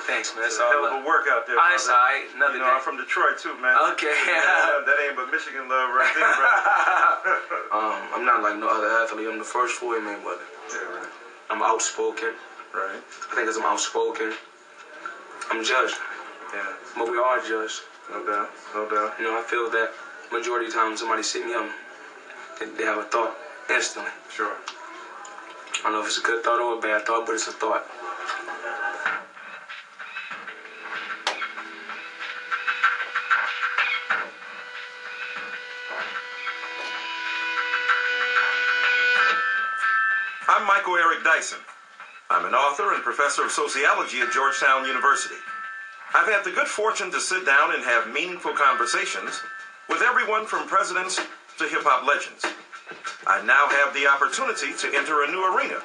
Thanks, man. It's a hell of a workout there. It's all right. You know, I'm from Detroit, too, man. Okay. That ain't but Michigan love right there, bro. I'm not like no other athlete. I'm the first Floyd Mayweather. Yeah, right. I'm outspoken. Right. I think as I'm outspoken, I'm judged. Yeah. But we are judged. No doubt. No doubt. You know, I feel that majority of the time somebody see me, they have a thought instantly. Sure. I don't know if it's a good thought or a bad thought, but it's a thought. I'm Michael Eric Dyson. I'm an author and professor of sociology at Georgetown University. I've had the good fortune to sit down and have meaningful conversations with everyone from presidents to hip-hop legends. I now have the opportunity to enter a new arena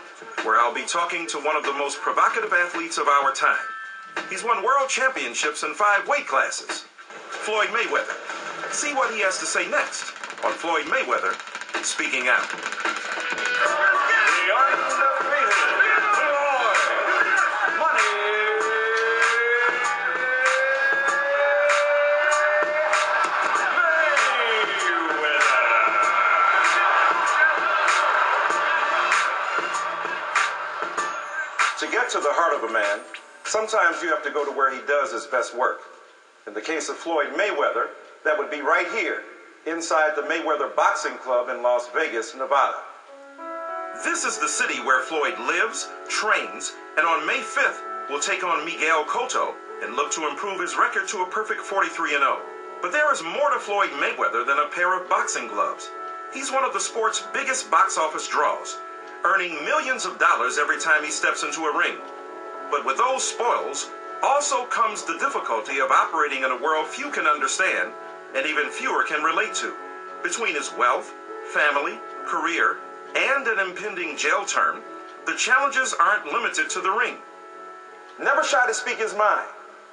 where I'll be talking to one of the most provocative athletes of our time. He's won world championships in 5 weight classes. Floyd Mayweather. See what he has to say next on Floyd Mayweather Speaking Out. To get to the heart of a man, sometimes you have to go to where he does his best work. In the case of Floyd Mayweather, that would be right here, inside the Mayweather Boxing Club in Las Vegas, Nevada. This is the city where Floyd lives, trains, and on May 5th will take on Miguel Cotto and look to improve his record to a perfect 43-0. But there is more to Floyd Mayweather than a pair of boxing gloves. He's one of the sport's biggest box office draws, earning millions of dollars every time he steps into a ring. But with those spoils also comes the difficulty of operating in a world few can understand and even fewer can relate to. Between his wealth, family, career, and an impending jail term, the challenges aren't limited to the ring. Never shy to speak his mind.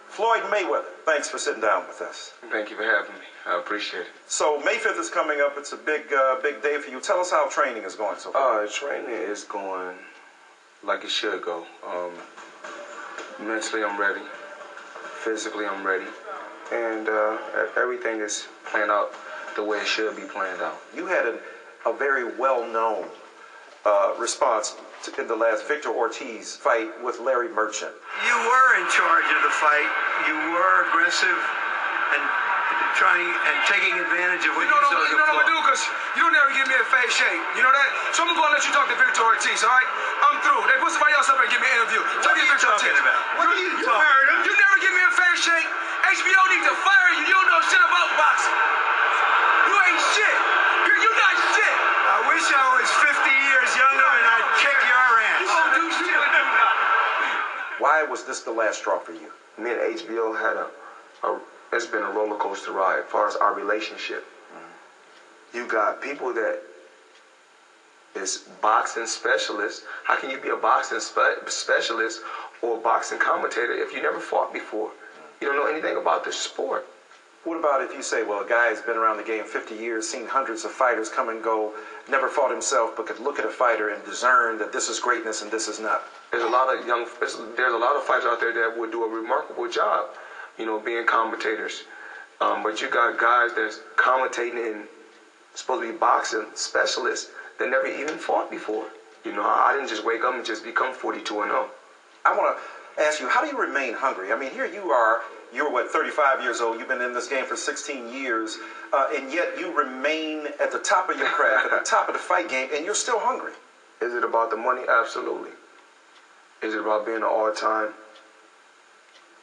Floyd Mayweather, thanks for sitting down with us. Thank you for having me. I appreciate it. So May 5th is coming up. It's a big day for you. Tell us how training is going so far. Training is going like it should go. Mentally, I'm ready. Physically, I'm ready. And everything is planned out the way it should be planned out. You had a very well-known response in the last Victor Ortiz fight with Larry Merchant. You were in charge of the fight. You were aggressive and trying and taking advantage of what you saw. You know what I'm gonna do? Because you don't ever give me a face shake. You know that? So I'm gonna let you talk to Victor Ortiz, all right? I'm through. They put somebody else up there and give me an interview. What are you talking about? What are you talking about? You never give me a face shake. HBO needs to fire you. You don't know shit about boxing. You ain't shit. You're not shit. I wish I was 50 years younger and I'd kick your ass. You won't do shit. Why was this the last straw for you? Me and HBO had it's been a roller coaster ride as far as our relationship. You got people that is boxing specialists. How can you be a boxing specialist or a boxing commentator if you never fought before? You don't know anything about the sport. What about if you say, well, a guy has been around the game 50 years, seen hundreds of fighters come and go, never fought himself, but could look at a fighter and discern that this is greatness and this is not? There's a lot of fighters out there that would do a remarkable job, you know, being commentators. But you got guys that's commentating and supposed to be boxing specialists that never even fought before. You know, I didn't just wake up and just become 42-0. I want to ask you, how do you remain hungry? I mean, here you are, you're what, 35 years old, you've been in this game for 16 years, and yet you remain at the top of your craft, at the top of the fight game, and you're still hungry. Is it about the money? Absolutely. Is it about being an all-time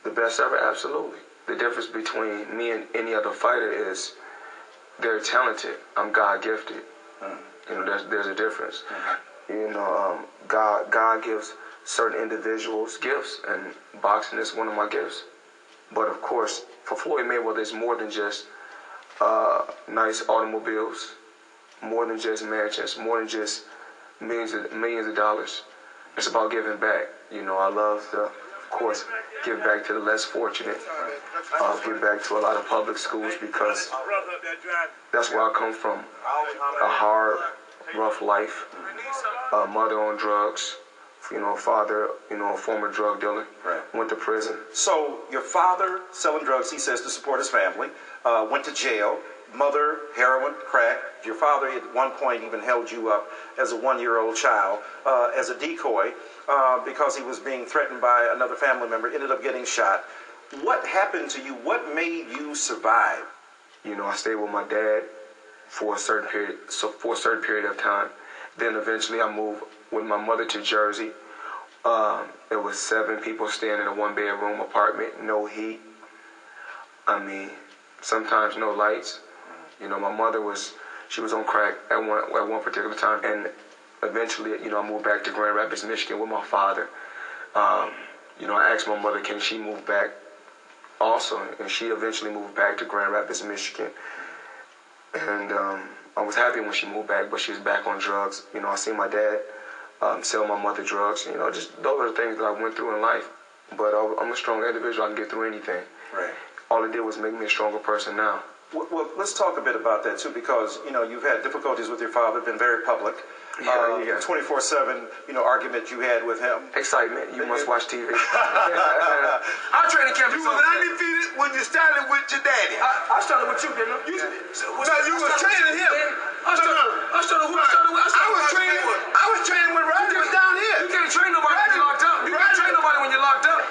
the best ever? Absolutely. The difference between me and any other fighter is they're talented. I'm God-gifted. You know, there's a difference. You know, God gives certain individuals gifts, and boxing is one of my gifts. But of course, for Floyd Mayweather, it's more than just nice automobiles, more than just mansions, more than just millions of dollars. It's about giving back. You know, I love to, of course, give back to the less fortunate, give back to a lot of public schools, because that's where I come from. A hard, rough life, a mother on drugs, you know, father, you know, a former drug dealer. Right. Went to prison. So your father, selling drugs, he says, to support his family, went to jail. Mother, heroin, crack. Your father at one point even held you up as a 1-year-old child as a decoy because he was being threatened by another family member, ended up getting shot. What happened to you? What made you survive? You know, I stayed with my dad for a certain period of time. Then eventually I moved with my mother to Jersey. It was 7 people staying in a 1-bedroom apartment, no heat. I mean, sometimes no lights. You know, my mother was on crack at one particular time. And eventually, you know, I moved back to Grand Rapids, Michigan with my father. You know, I asked my mother, can she move back also? And she eventually moved back to Grand Rapids, Michigan. And I was happy when she moved back, but she was back on drugs. You know, I seen my dad sell my mother drugs. You know, just those are the things that I went through in life. But I'm a strong individual. I can get through anything. Right. All it did was make me a stronger person now. Well, let's talk a bit about that, too, because, you know, you've had difficulties with your father, been very public. Yeah. 24/7, you know, argument you had with him. Excitement. You must watch TV. Our training camp. You was undefeated when you started with your daddy. I started with you, didn't I? You was training him. I started with. I was training when Roger was down here. You can't train nobody when you're locked up. You can't train nobody when you're locked up.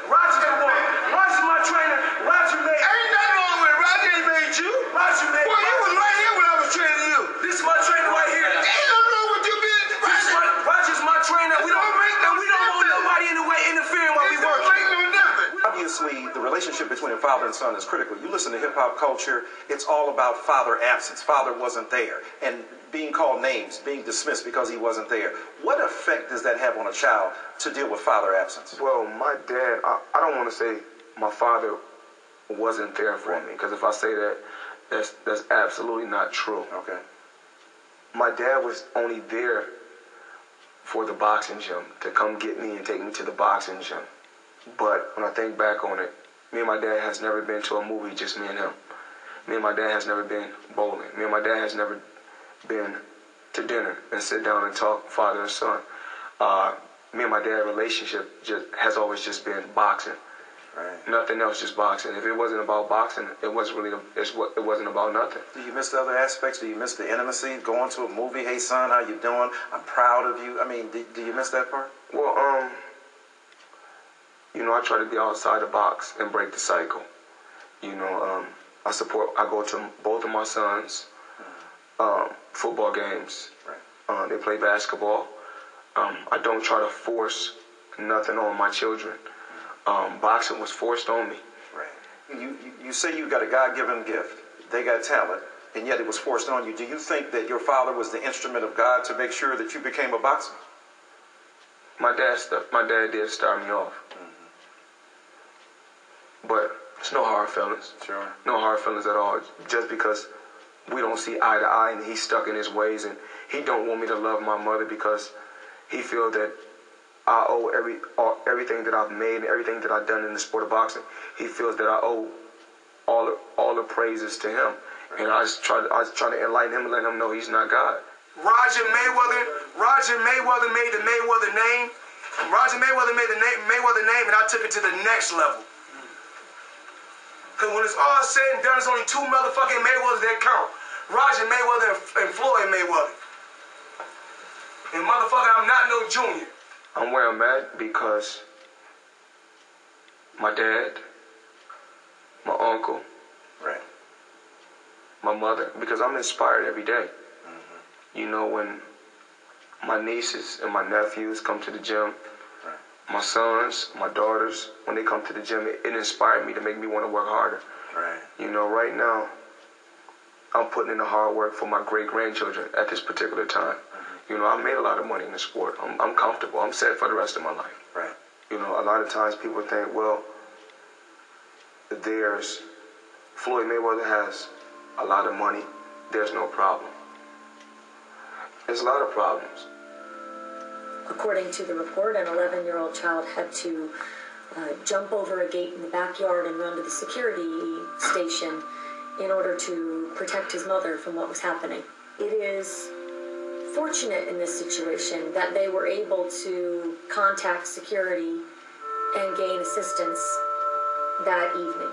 Roger's the one. Roger's my trainer. Roger made. Ain't nothing wrong with Roger. He made you. Roger made. Boy, you was right here when I was training you. This is my trainer right here. Ain't nothing wrong with you being Roger. Roger's my trainer. We don't want nobody in the way interfering while we work. Obviously, the relationship between a father and son is critical. You listen to hip-hop culture, it's all about father absence. Father wasn't there. And being called names, being dismissed because he wasn't there. What effect does that have on a child to deal with father absence? Well, my dad, I don't want to say my father wasn't there for me, because if I say that, that's absolutely not true. Okay. My dad was only there for the boxing gym, to come get me and take me to the boxing gym. But when I think back on it, me and my dad has never been to a movie, just me and him. Me and my dad has never been bowling. Me and my dad has never been to dinner and sit down and talk father and son. Me and my dad relationship has always just been boxing. Right. Nothing else, just boxing. If it wasn't about boxing, it wasn't about nothing. Do you miss the other aspects? Do you miss the intimacy? Going to a movie, hey son, how you doing? I'm proud of you. I mean, do you miss that part? Well, you know, I try to be outside the box and break the cycle. You know, I go to both of my sons' football games. Right. They play basketball. I don't try to force nothing on my children. Boxing was forced on me. Right. You say you got a God-given gift. They got talent, and yet it was forced on you. Do you think that your father was the instrument of God to make sure that you became a boxer? My dad did start me off. But it's no hard feelings. Sure. No hard feelings at all. Just because we don't see eye to eye and he's stuck in his ways and he don't want me to love my mother because he feels that I owe everything that I've made and everything that I've done in the sport of boxing. He feels that I owe all the praises to him. And I try to enlighten him and let him know he's not God. Roger Mayweather made the Mayweather name. Roger Mayweather made the Mayweather name, and I took it to the next level. Because when it's all said and done, there's only 2 motherfucking Mayweathers that count. Roger Mayweather and Floyd Mayweather. And motherfucker, I'm not no junior. I'm where I'm at because my dad, my uncle, right, my mother, because I'm inspired every day. You know, when my nieces and my nephews come to the gym, my sons, my daughters, when they come to the gym, it inspired me to make me want to work harder. Right. You know, right now, I'm putting in the hard work for my great-grandchildren at this particular time. You know, I made a lot of money in the sport. I'm comfortable. I'm set for the rest of my life. Right. You know, a lot of times people think, well, Floyd Mayweather has a lot of money. There's no problem. There's a lot of problems. According to the report, an 11-year-old child had to jump over a gate in the backyard and run to the security station in order to protect his mother from what was happening. It is fortunate in this situation that they were able to contact security and gain assistance that evening.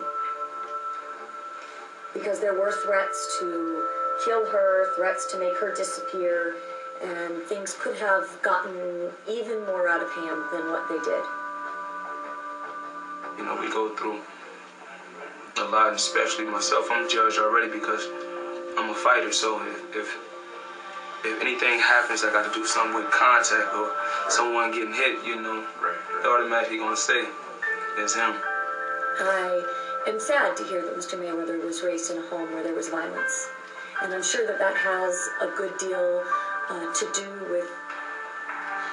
Because there were threats to kill her, threats to make her disappear, and things could have gotten even more out of hand than what they did. You know, we go through a lot, and especially myself. I'm judged already because I'm a fighter, so if anything happens, I got to do something with contact or someone getting hit, you know, they're automatically going to say it's him. I am sad to hear that Mr. Mayweather was raised in a home where there was violence. And I'm sure that that has a good deal to do with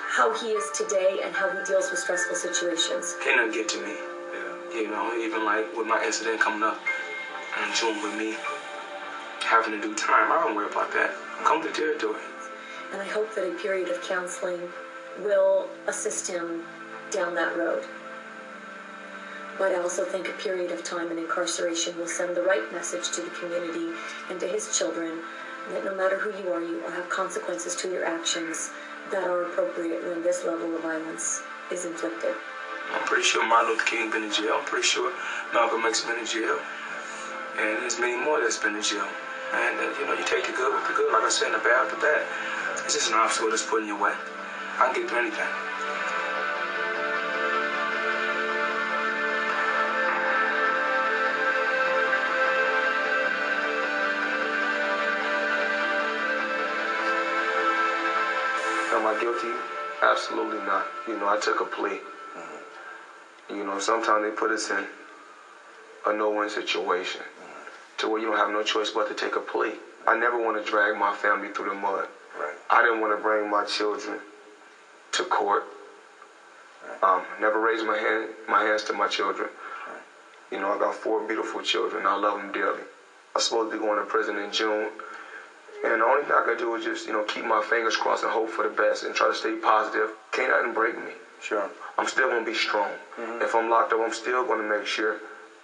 how he is today and how he deals with stressful situations. Can't nothing get to me. You know, even like with my incident coming up in June with me having to do time, I don't worry about that. Come to territory. And I hope that a period of counseling will assist him down that road. But I also think a period of time in incarceration will send the right message to the community and to his children that no matter who you are, you will have consequences to your actions that are appropriate when this level of violence is inflicted. I'm pretty sure Martin Luther King been in jail. I'm pretty sure Malcolm X been in jail. And there's many more that's been in jail. And, you know, you take the good with the good. Like I said, the bad with the bad. It's just an obstacle that's put in your way. I can get through anything. Am I guilty? Absolutely not. You know, I took a plea. You know, sometimes they put us in a no-win situation to where you don't have no choice but to take a plea. I never want to drag my family through the mud. Right. I didn't want to bring my children to court. Never raised my hands to my children. Right. You know, I got 4 beautiful children. I love them dearly. I'm supposed to be going to prison in June. And the only thing I can do is just, you know, keep my fingers crossed and hope for the best and try to stay positive. Can't nothing break me. Sure. I'm still going to be strong. If I'm locked up, I'm still going to make sure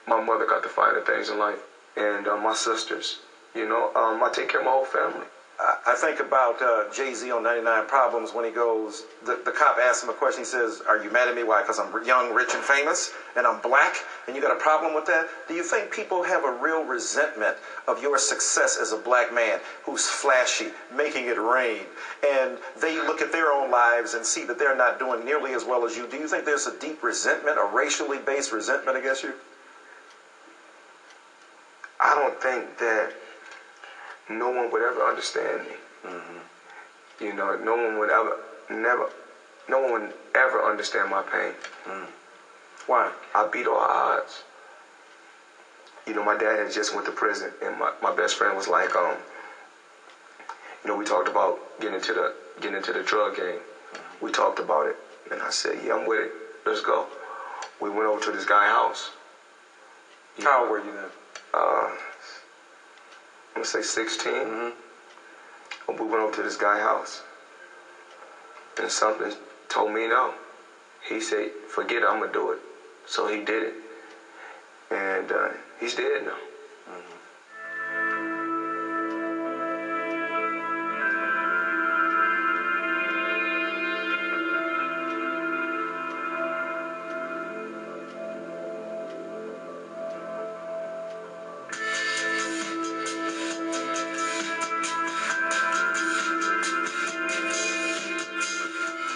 my mother got the finer things in life. And my sisters, you know, I take care of my whole family. I think about Jay-Z on 99 Problems when he goes, the cop asks him a question. He says, "Are you mad at me? Why? Because I'm young, rich, and famous, and I'm black, and you got a problem with that?" Do you think people have a real resentment of your success as a black man who's flashy, making it rain, and they look at their own lives and see that they're not doing nearly as well as you? Do you think there's a deep resentment, a racially based resentment against you? I don't think that no one would ever understand me. You know, no one would ever understand my pain. Why? I beat all odds. You know, my dad had just went to prison, and my best friend was like, you know, we talked about getting into the drug game. We talked about it, and I said, yeah, I'm with it. Let's go. We went over to this guy's house. How old were you then? I'm gonna say 16. We went over to this guy's house, and something told me no. He said, "Forget it, I'm gonna do it." So he did it, and he's dead now.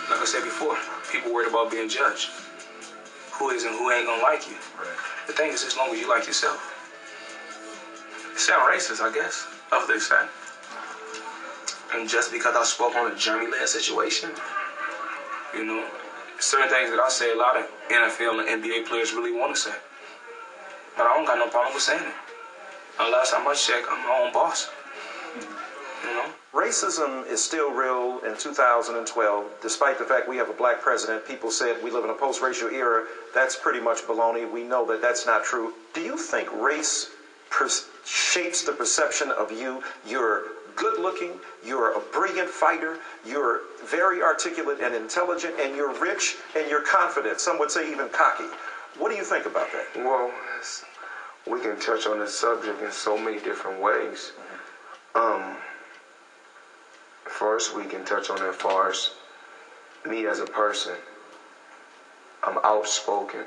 Like I said before, people worried about being judged. Who is and who ain't gonna like you. The thing is, as long as you like yourself. It sound racist, I guess, of this fact. And just because I spoke on a journey-led situation, you know, certain things that I say a lot of NFL and NBA players really want to say. But I don't got no problem with saying it. Unless I must check, I'm my own boss. You know? Racism is still real in 2012, despite the fact we have a black president. People said we live in a post-racial era. That's pretty much baloney. We know that that's not true. Do you think race shapes the perception of you? You're good-looking, you're a brilliant fighter, you're very articulate and intelligent, and you're rich and you're confident. Some would say even cocky. What do you think about that? Well, we can touch on this subject in so many different ways. First, we can touch on it as far as me as a person. I'm outspoken.